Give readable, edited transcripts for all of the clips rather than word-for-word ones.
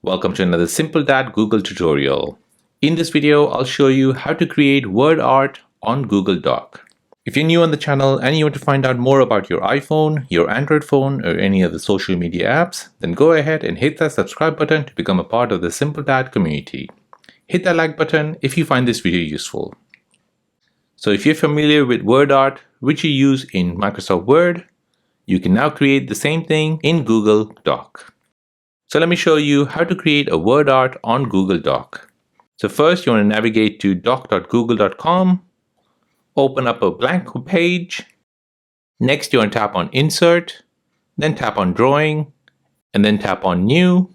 Welcome to another Simple Dad Google tutorial. In this video, I'll show you how to create word art on Google Doc. If you're new on the channel and you want to find out more about your iPhone, your Android phone, or any other social media apps, then go ahead and hit that subscribe button to become a part of the Simple Dad community. Hit that like button if you find this video useful. So if you're familiar with word art, which you use in Microsoft Word, you can now create the same thing in Google Doc. So let me show you how to create a word art on Google Doc. So first you want to navigate to doc.google.com, open up a blank page. Next you want to tap on Insert, then tap on Drawing, and then tap on New.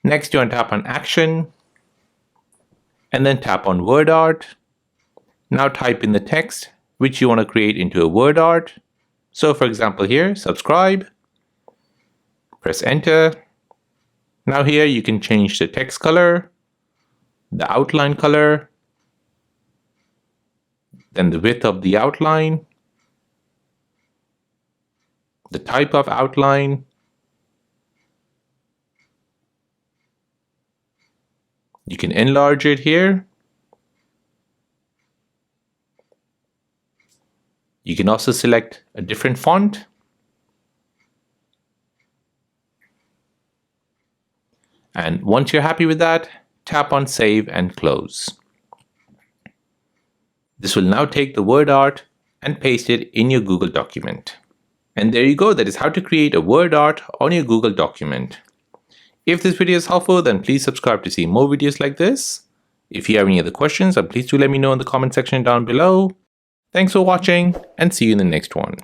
Next you want to tap on Action, and then tap on Word Art. Now type in the text which you want to create into a word art. So for example here, subscribe, press enter. Now here you can change the text color, the outline color, then the width of the outline, the type of outline, you can enlarge it here. You can also select a different font. And once you're happy with that, tap on Save and Close. This will now take the word art and paste it in your Google document. And there you go, that is how to create a word art on your Google document. If this video is helpful, then please subscribe to see more videos like this. If you have any other questions, then please do let me know in the comment section down below. Thanks for watching and see you in the next one.